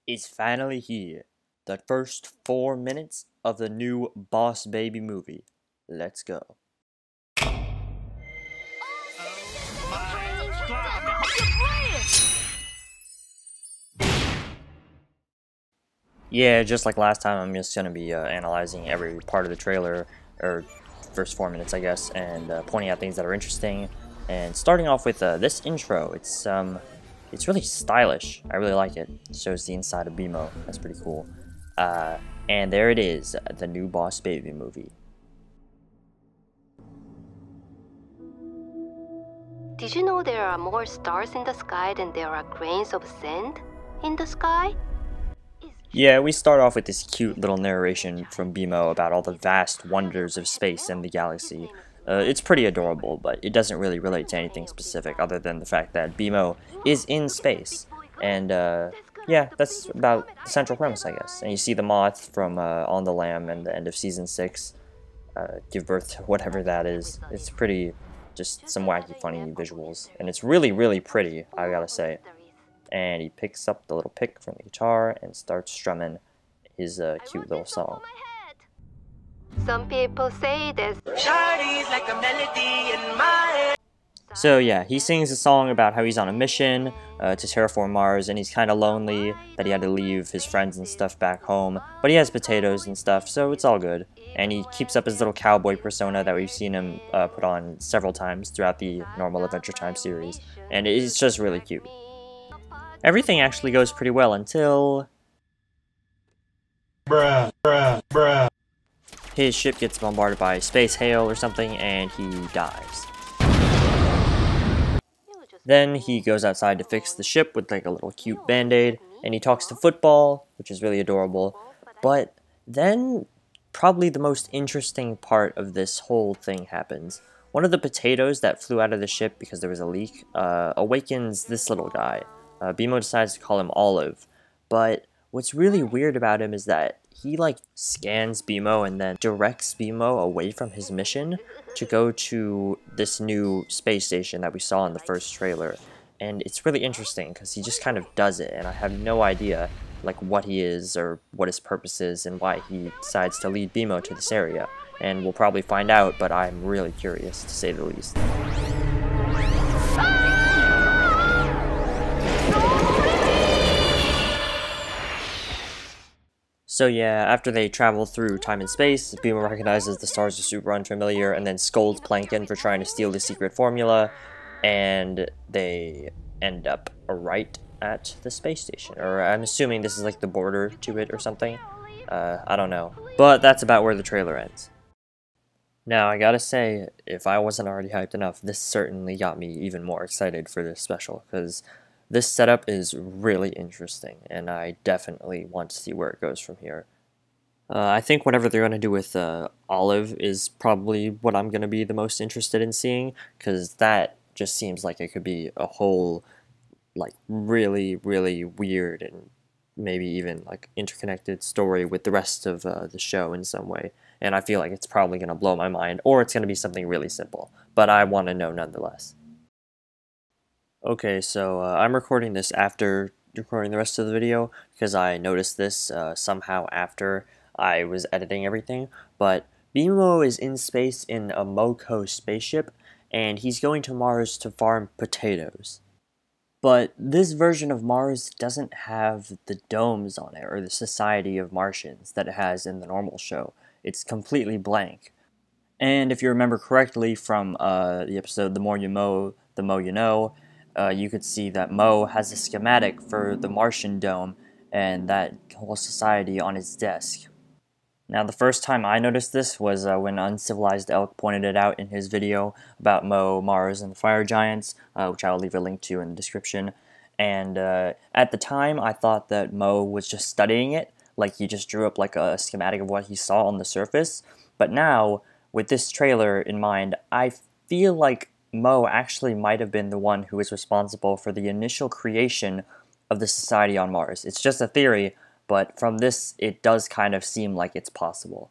is finally here. The first 4 minutes of the new Boss Baby movie. Let's go. Yeah, just like last time, I'm just going to be analyzing every part of the trailer, or first 4 minutes, I guess, and pointing out things that are interesting. And starting off with this intro, it's really stylish. I really like it. It shows the inside of BMO. That's pretty cool. And there it is, the new Boss Baby movie. Did you know there are more stars in the sky than there are grains of sand in the sky? Yeah, we start off with this cute little narration from BMO about all the vast wonders of space and the galaxy. It's pretty adorable, but it doesn't really relate to anything specific other than the fact that BMO is in space. And yeah, that's about the central premise, I guess. And you see the moth from On the Lam and the end of Season 6 give birth to whatever that is. It's pretty, just some wacky, funny visuals. And it's really, really pretty, I gotta say. And he picks up the little pick from the guitar and starts strumming his cute little song. Some people say there's like a melody in my head. So yeah, he sings a song about how he's on a mission to terraform Mars, and he's kind of lonely that he had to leave his friends and stuff back home, but he has potatoes and stuff, so it's all good. And he keeps up his little cowboy persona that we've seen him put on several times throughout the normal Adventure Time series, and it's just really cute. Everything actually goes pretty well until... his ship gets bombarded by space hail or something, and he dies. Then he goes outside to fix the ship with like a little cute band-aid, and he talks to Football, which is really adorable. But then, probably the most interesting part of this whole thing happens. One of the potatoes that flew out of the ship because there was a leak awakens this little guy. BMO decides to call him Olive, but what's really weird about him is that he like scans BMO and then directs BMO away from his mission to go to this new space station that we saw in the first trailer. And it's really interesting because he just kind of does it, and I have no idea like what he is or what his purpose is and why he decides to lead BMO to this area. And we'll probably find out, but I'm really curious to say the least. So yeah, after they travel through time and space, BMO recognizes the stars are super unfamiliar and then scolds Plankton for trying to steal the secret formula, and they end up right at the space station. Or I'm assuming this is like the border to it or something. I don't know. But that's about where the trailer ends. Now, I gotta say, if I wasn't already hyped enough, this certainly got me even more excited for this special, because this setup is really interesting, and I definitely want to see where it goes from here. I think whatever they're going to do with Olive is probably what I'm going to be the most interested in seeing, because that just seems like it could be a whole, like, really, really weird and maybe even, like, interconnected story with the rest of the show in some way. And I feel like it's probably going to blow my mind, or it's going to be something really simple. But I want to know nonetheless. Okay, so I'm recording this after recording the rest of the video because I noticed this somehow after I was editing everything. But BMO is in space in a MoCo spaceship, and he's going to Mars to farm potatoes. But this version of Mars doesn't have the domes on it or the society of Martians that it has in the normal show. It's completely blank. And if you remember correctly from the episode The More You Mow, The Mo You Know, you could see that Mo has a schematic for the Martian dome and that whole society on his desk. Now, the first time I noticed this was when Uncivilized Elk pointed it out in his video about Mo, Mars, and the Fire Giants, which I'll leave a link to in the description. And at the time, I thought that Mo was just studying it, like he just drew up like a schematic of what he saw on the surface. But now, with this trailer in mind, I feel like Mo actually might have been the one who was responsible for the initial creation of the society on Mars. It's just a theory, but from this, it does kind of seem like it's possible.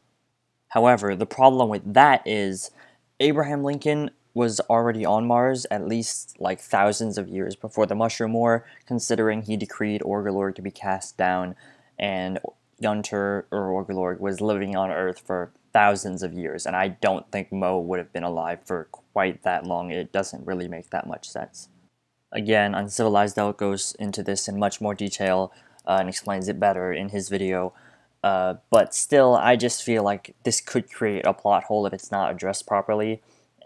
However, the problem with that is Abraham Lincoln was already on Mars at least like thousands of years before the Mushroom War, considering he decreed Orgolorg to be cast down, and Gunter or Orgolorg was living on Earth for thousands of years, and I don't think Mo would have been alive for quite that long. It doesn't really make that much sense. Again, Uncivilized Elk goes into this in much more detail and explains it better in his video. But still, I just feel like this could create a plot hole if it's not addressed properly.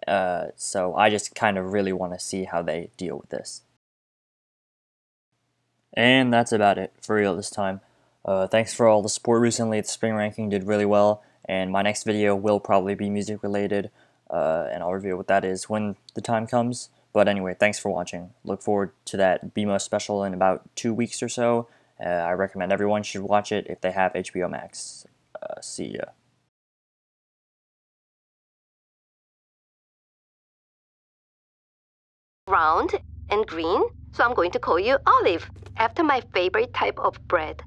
So I just kind of really want to see how they deal with this. And that's about it for real this time. Thanks for all the support recently. The spring ranking did really well, and my next video will probably be music related, and I'll reveal what that is when the time comes. But anyway, thanks for watching. Look forward to that BMO special in about 2 weeks or so. I recommend everyone should watch it if they have HBO Max. See ya. Round and green, so I'm going to call you Olive, after my favorite type of bread.